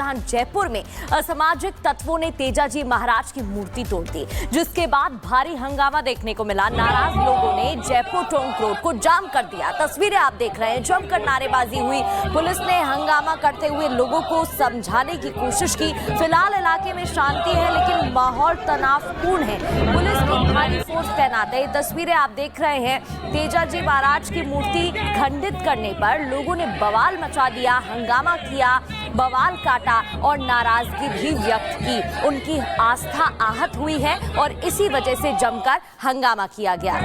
जहां जयपुर में असामाजिक तत्वों ने तेजाजी महाराज की मूर्ति तोड़ दी, जिसके बाद भारी हंगामा देखने को मिला। नाराज लोगों ने जयपुर टोंक रोड को जाम कर दिया। तस्वीरें आप देख रहे हैं, जमकर नारेबाजी हुई। पुलिस ने हंगामा करते हुए लोगों को समझाने की कोशिश की। फिलहाल इलाके में शांति है, लेकिन माहौल तनावपूर्ण है। पुलिस की भारी फोर्स तैनात है। तस्वीरें आप देख रहे हैं, तेजाजी महाराज की मूर्ति खंडित करने पर लोगों ने बवाल मचा दिया, हंगामा किया, बवाल काटा और नाराजगी भी व्यक्त की। उनकी आस्था आहत हुई है और इसी वजह से जमकर हंगामा किया गया।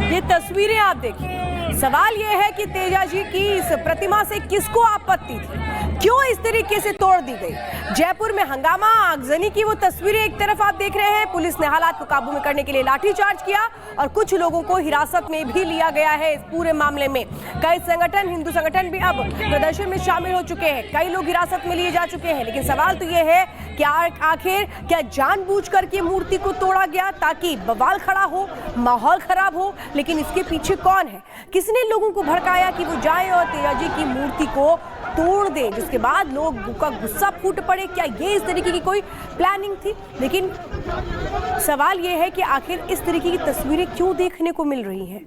ये तस्वीरें आप देखिए। सवाल ये है कि तेजाजी की इस प्रतिमा से किसको आपत्ति थी, क्यों इस तरीके से तोड़ दी गई। जयपुर में हंगामा, आगजनी की वो तस्वीरें एक तरफ आप देख रहे हैं। पुलिस ने हालात को काबू में करने के लिए लाठीचार्ज किया और कुछ लोगों को हिरासत में भी लिया गया है। इस पूरे मामले में कई संगठन, हिंदू संगठन भी अब प्रदर्शन में शामिल हो चुके हैं। कई लोग हिरासत में लिए जा चुके हैं। लेकिन सवाल तो ये है कि आखिर क्या जानबूझकर के मूर्ति को तोड़ा गया ताकि बवाल खड़ा हो, माहौल खराब हो। लेकिन इसके पीछे कौन है, किसने लोगों को भड़काया कि वो जाए और तेजाजी की मूर्ति को तोड़ दे, जिसके बाद लोग का गुस्सा फूट पड़े। क्या ये इस तरीके की कोई प्लानिंग थी? लेकिन सवाल ये है कि आखिर इस तरीके की तस्वीरें क्यों देखने को मिल रही हैं।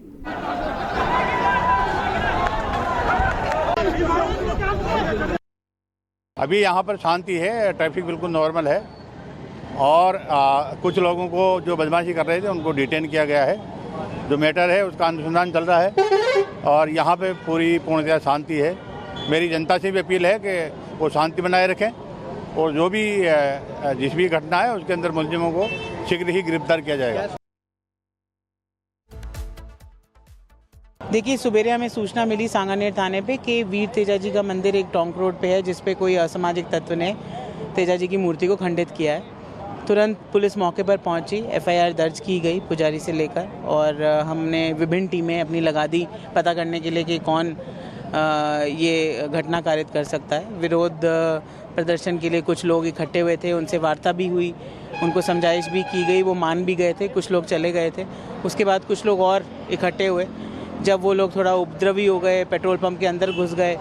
अभी यहाँ पर शांति है, ट्रैफिक बिल्कुल नॉर्मल है और कुछ लोगों को जो बदमाशी कर रहे थे उनको डिटेन किया गया है। जो मैटर है उसका अनुसंधान चल रहा है और यहाँ पे पूरी पूर्णतः शांति है। मेरी जनता से भी अपील है कि वो शांति बनाए रखें और जो भी जिस भी घटना है उसके अंदर मुलजिमों को शीघ्र ही गिरफ्तार किया जाएगा। देखिए, सुबेरे हमें सूचना मिली सांगानेर थाने पे कि वीर तेजाजी का मंदिर एक टोंक रोड पे है, जिसपे कोई असामाजिक तत्व ने तेजाजी की मूर्ति को खंडित किया है। तुरंत पुलिस मौके पर पहुंची, एफआईआर दर्ज की गई पुजारी से लेकर और हमने विभिन्न टीमें अपनी लगा दी पता करने के लिए कि कौन ये घटना कारित कर सकता है। विरोध प्रदर्शन के लिए कुछ लोग इकट्ठे हुए थे, उनसे वार्ता भी हुई, उनको समझाइश भी की गई, वो मान भी गए थे, कुछ लोग चले गए थे। उसके बाद कुछ लोग और इकट्ठे हुए। जब वो लोग थोड़ा उपद्रवी हो गए, पेट्रोल पंप के अंदर घुस गए,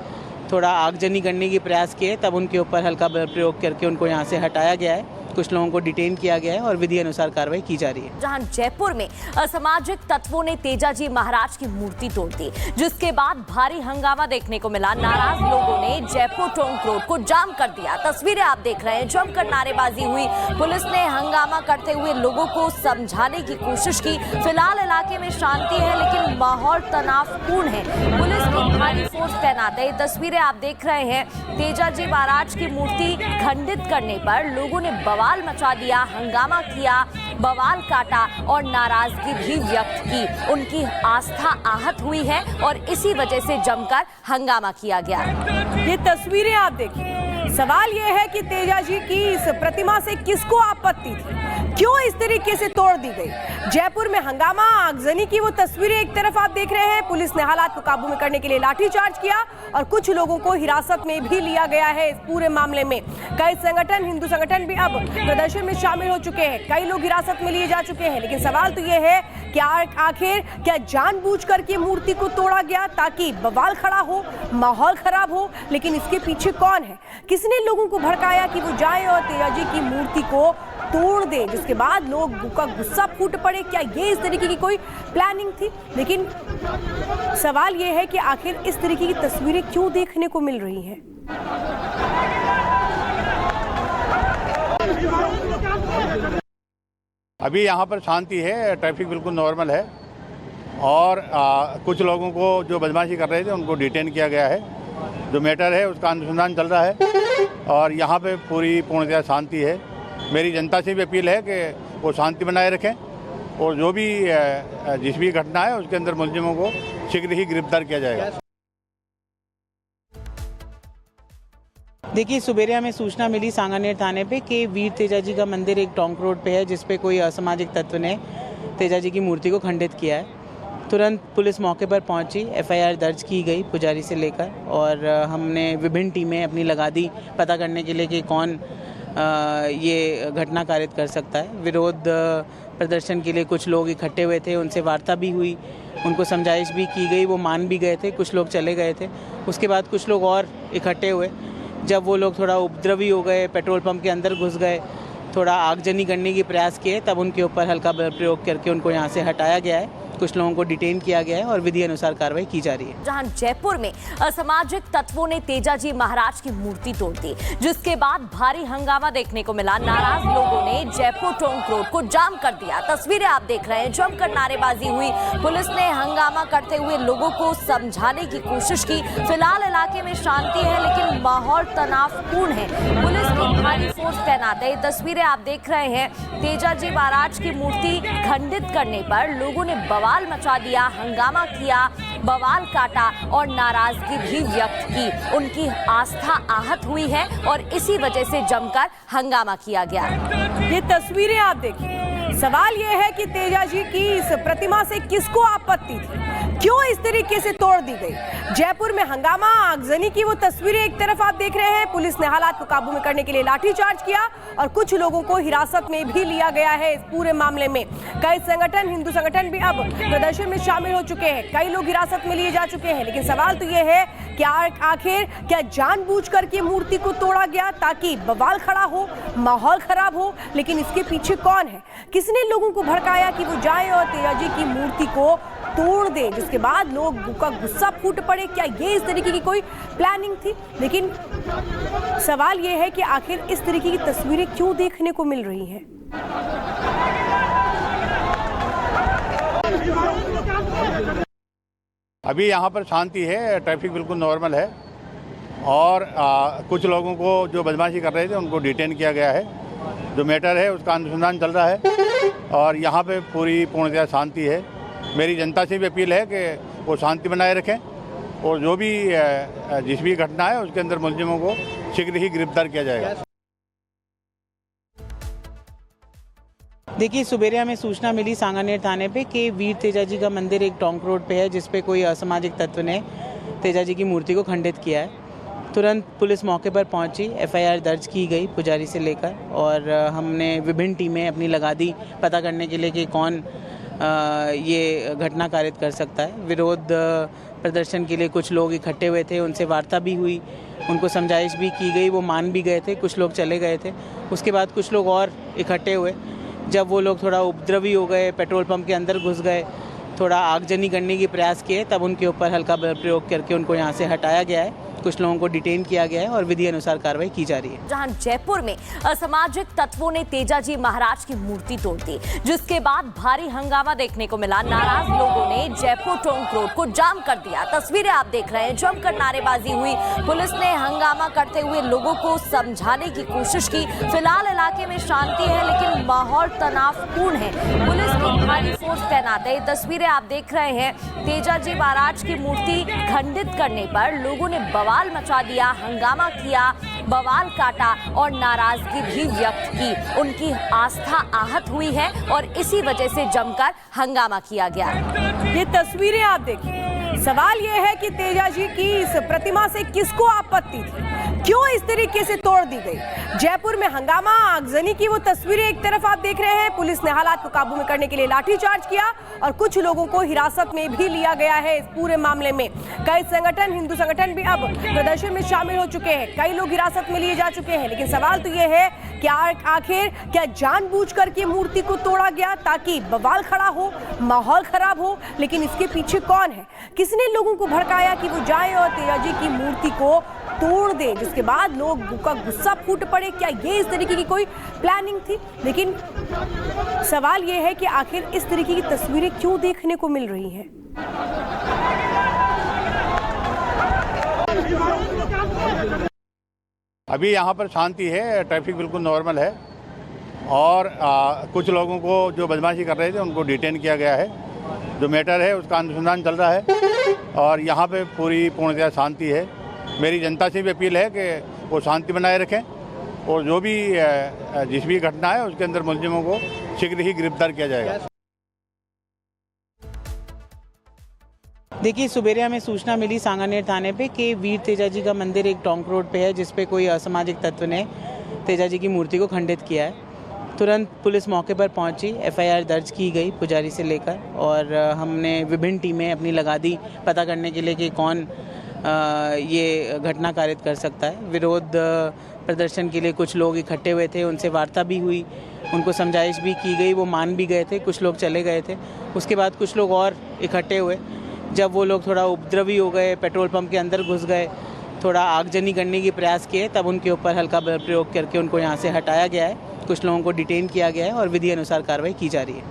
थोड़ा आगजनी करने की प्रयास किए, तब उनके ऊपर हल्का बल प्रयोग करके उनको यहाँ से हटाया गया है। कुछ लोगों को डिटेन किया गया है और विधि अनुसार कार्रवाई की जा रही है। जहां जयपुर में असामाजिक तत्वों ने तेजाजी महाराज की मूर्ति तोड़ दी, जिसके बाद भारी हंगामा देखने को मिला। नाराज लोगों ने जयपुर टोंक रोड को जाम कर दिया। तस्वीरें आप देख रहे हैं, जमकर नारेबाजी हुई। पुलिस ने हंगामा करते हुए लोगों को समझाने की कोशिश की। फिलहाल इलाके में शांति है, लेकिन माहौल तनावपूर्ण है। पुलिस की भारी फोर्स तैनात है। तस्वीरें आप देख रहे हैं, तेजाजी महाराज की मूर्ति खंडित करने पर लोगों ने बवाल मचा दिया, हंगामा किया, बवाल काटा और नाराजगी भी व्यक्त की। उनकी आस्था आहत हुई है और इसी वजह से जमकर हंगामा किया गया। ये तस्वीरें आप देखिए। सवाल ये है कि तेजाजी की इस प्रतिमा से किसको आपत्ति थी, क्यों इस तरीके से तोड़ दी गई। जयपुर में हंगामा, आगजनी की वो तस्वीरें एक तरफ आप देख रहे हैं। पुलिस ने हालात को काबू में करने के लिए लाठीचार्ज किया और कुछ लोगों को हिरासत में भी लिया गया है। इस पूरे मामले में कई संगठन, हिंदू संगठन भी अब प्रदर्शन में शामिल हो चुके हैं। कई लोग हिरासत में लिए जा चुके हैं। लेकिन सवाल तो ये है कि आखिर क्या जानबूझकर के मूर्ति को तोड़ा गया ताकि बवाल खड़ा हो, माहौल खराब हो। लेकिन इसके पीछे कौन है, किसने लोगों को भड़काया कि वो जाए और तेजाजी की मूर्ति को तोड़ दे, जिसके बाद लोग का गुस्सा फूट पड़े। क्या ये इस तरीके की कोई प्लानिंग थी? लेकिन सवाल ये है कि आखिर इस तरीके की तस्वीरें क्यों देखने को मिल रही हैं। अभी यहाँ पर शांति है, ट्रैफिक बिल्कुल नॉर्मल है और कुछ लोगों को जो बदमाशी कर रहे थे उनको डिटेन किया गया है। जो मैटर है उसका अनुसंधान चल रहा है और यहाँ पे पूरी पूर्णतः शांति है। मेरी जनता से भी अपील है कि वो शांति बनाए रखें और जो भी जिस भी घटना है उसके अंदर मुलजिमों को शीघ्र ही गिरफ्तार किया जाएगा। देखिए, सुबेरे हमें सूचना मिली सांगानेर थाने पे कि वीर तेजाजी का मंदिर एक टोंक रोड पे है, जिसपे कोई असामाजिक तत्व ने तेजाजी की मूर्ति को खंडित किया है। तुरंत पुलिस मौके पर पहुंची, एफआईआर दर्ज की गई पुजारी से लेकर और हमने विभिन्न टीमें अपनी लगा दी पता करने के लिए कि कौन ये घटना कारित कर सकता है। विरोध प्रदर्शन के लिए कुछ लोग इकट्ठे हुए थे, उनसे वार्ता भी हुई, उनको समझाइश भी की गई, वो मान भी गए थे, कुछ लोग चले गए थे। उसके बाद कुछ लोग और इकट्ठे हुए। जब वो लोग थोड़ा उपद्रवी हो गए, पेट्रोल पंप के अंदर घुस गए, थोड़ा आगजनी करने की प्रयास किए, तब उनके ऊपर हल्का बल प्रयोग करके उनको यहाँ से हटाया गया है। कुछ लोगों को डिटेन किया गया है और विधि अनुसार कार्रवाई की जा रही है। जहां जयपुर में असामाजिक तत्वों ने तेजाजी महाराज की मूर्ति तोड़ दी, जिसके बाद भारी हंगामा देखने को मिला। नाराज लोगों ने जयपुर टोंक रोड को जाम कर दिया। तस्वीरें आप देख रहे हैं, जमकर नारेबाजी हुई। पुलिस ने हंगामा करते हुए लोगों को समझाने की कोशिश की। फिलहाल इलाके में शांति है, लेकिन माहौल तनावपूर्ण है। पुलिस की भारी फोर्स तैनात है। तस्वीरें आप देख रहे हैं, तेजाजी महाराज की मूर्ति खंडित करने पर लोगों ने बवाल मचा दिया, हंगामा किया, बवाल काटा और नाराजगी भी व्यक्त की। उनकी आस्था आहत हुई है और इसी वजह से जमकर हंगामा किया गया। ये तस्वीरें आप देखिए। सवाल ये है कि तेजाजी की इस प्रतिमा से किसको आपत्ति थी, क्यों इस तरीके से तोड़ दी गई। जयपुर में हंगामा, आगजनी की वो तस्वीरें एक तरफ आप देख रहे हैं। पुलिस ने हालात को काबू में करने के लिए लाठीचार्ज किया और कुछ लोगों को हिरासत में भी लिया गया है। इस पूरे मामले में कई संगठन, हिंदू संगठन भी अब प्रदर्शन में शामिल हो चुके हैं। कई लोग हिरासत में लिए जा चुके हैं। लेकिन सवाल तो ये है कि आखिर क्या जानबूझकर के मूर्ति को तोड़ा गया ताकि बवाल खड़ा हो, माहौल खराब हो। लेकिन इसके पीछे कौन है, किसने लोगों को भड़काया कि वो जाए और तेजाजी की मूर्ति को तोड़ दे, जिसके बाद लोगों का गुस्सा फूट पड़े। क्या ये इस तरीके की कोई प्लानिंग थी? लेकिन सवाल ये है कि आखिर इस तरीके की तस्वीरें क्यों देखने को मिल रही हैं। अभी यहाँ पर शांति है, ट्रैफिक बिल्कुल नॉर्मल है और कुछ लोगों को जो बदमाशी कर रहे थे उनको डिटेन किया गया है। जो मैटर है उसका अनुसंधान चल रहा है और यहाँ पे पूरी पूर्णतः शांति है। मेरी जनता से भी अपील है कि वो शांति बनाए रखें और जो भी जिस भी घटना है उसके अंदर मुलजिमों को शीघ्र ही गिरफ्तार किया जाएगा। देखिए, सुबेरे हमें सूचना मिली सांगानेर थाने पे कि वीर तेजाजी का मंदिर एक टोंक रोड पे है, जिसपे कोई असामाजिक तत्व ने तेजाजी की मूर्ति को खंडित किया है। तुरंत पुलिस मौके पर पहुंची, एफआईआर दर्ज की गई पुजारी से लेकर और हमने विभिन्न टीमें अपनी लगा दी पता करने के लिए कि कौन ये घटना कारित कर सकता है। विरोध प्रदर्शन के लिए कुछ लोग इकट्ठे हुए थे, उनसे वार्ता भी हुई, उनको समझाइश भी की गई, वो मान भी गए थे, कुछ लोग चले गए थे। उसके बाद कुछ लोग और इकट्ठे हुए, जब वो लोग थोड़ा उपद्रवी हो गए, पेट्रोल पंप के अंदर घुस गए, थोड़ा आगजनी करने की प्रयास किए, तब उनके ऊपर हल्का बल प्रयोग करके उनको यहाँ से हटाया गया है। कुछ लोगों को डिटेन किया गया है और विधि अनुसार कार्रवाई की जा रही है। जहां जयपुर में असामाजिक तत्वों ने तेजाजी महाराज की मूर्ति तोड़ दी, जिसके बाद भारी हंगामा देखने को मिला। नाराज लोगों ने जयपुर टोंक रोड को जाम कर दिया। तस्वीरें आप देख रहे हैं, जमकर नारेबाजी हुई। पुलिस ने हंगामा करते हुए लोगों को समझाने की कोशिश की। फिलहाल इलाके में शांति है, लेकिन माहौल तनावपूर्ण है। पुलिस की भारी फोर्स तैनात है। तस्वीरें आप देख रहे हैं, तेजाजी महाराज की मूर्ति खंडित करने पर लोगों ने बवाल मचा दिया, हंगामा किया, बवाल काटा और नाराजगी भी व्यक्त की। उनकी आस्था आहत हुई है और इसी वजह से जमकर हंगामा किया गया। ये तस्वीरें आप देखिए। सवाल ये है कि तेजाजी की इस प्रतिमा से किसको आपत्ति थी, क्यों इस तरीके से तोड़ दी गई। जयपुर में हंगामा, आगजनी की वो तस्वीरें एक तरफ आप देख रहे हैं। पुलिस ने हालात को काबू में करने के लिए लाठीचार्ज किया और कुछ लोगों को हिरासत में भी लिया गया है। इस पूरे मामले में कई संगठन, हिंदू संगठन भी अब प्रदर्शन में शामिल हो चुके हैं। कई लोग हिरासत में लिए जा चुके हैं। लेकिन सवाल तो ये है कि आखिर क्या जानबूझकर के मूर्ति को तोड़ा गया ताकि बवाल खड़ा हो, माहौल खराब हो। लेकिन इसके पीछे कौन है, किसने लोगों को भड़काया कि वो जाए और तेजाजी की मूर्ति को तोड़ दे, जिसके बाद लोगों का गुस्सा फूट पड़े। क्या ये इस तरीके की कोई प्लानिंग थी? लेकिन सवाल ये है कि आखिर इस तरीके की तस्वीरें क्यों देखने को मिल रही हैं। अभी यहाँ पर शांति है, ट्रैफिक बिल्कुल नॉर्मल है और कुछ लोगों को जो बदमाशी कर रहे थे उनको डिटेन किया गया है। जो मैटर है उसका अनुसंधान चल रहा है और यहाँ पे पूरी पूर्णतः शांति है। मेरी जनता से भी अपील है कि वो शांति बनाए रखें और जो भी जिस भी घटना है उसके अंदर मुलजिमों को शीघ्र ही गिरफ्तार किया जाएगा। देखिए, सुबेरे हमें सूचना मिली सांगानेर थाने पे कि वीर तेजाजी का मंदिर एक टोंक रोड पे है, जिसपे कोई असामाजिक तत्व ने तेजाजी की मूर्ति को खंडित किया है। तुरंत पुलिस मौके पर पहुंची, एफआईआर दर्ज की गई पुजारी से लेकर और हमने विभिन्न टीमें अपनी लगा दी पता करने के लिए कि कौन ये घटना कारित कर सकता है। विरोध प्रदर्शन के लिए कुछ लोग इकट्ठे हुए थे, उनसे वार्ता भी हुई, उनको समझाइश भी की गई, वो मान भी गए थे, कुछ लोग चले गए थे। उसके बाद कुछ लोग और इकट्ठे हुए, जब वो लोग थोड़ा उपद्रवी हो गए, पेट्रोल पंप के अंदर घुस गए, थोड़ा आगजनी करने की प्रयास किए, तब उनके ऊपर हल्का बल प्रयोग करके उनको यहाँ से हटाया गया है। कुछ लोगों को डिटेन किया गया है और विधि अनुसार कार्रवाई की जा रही है।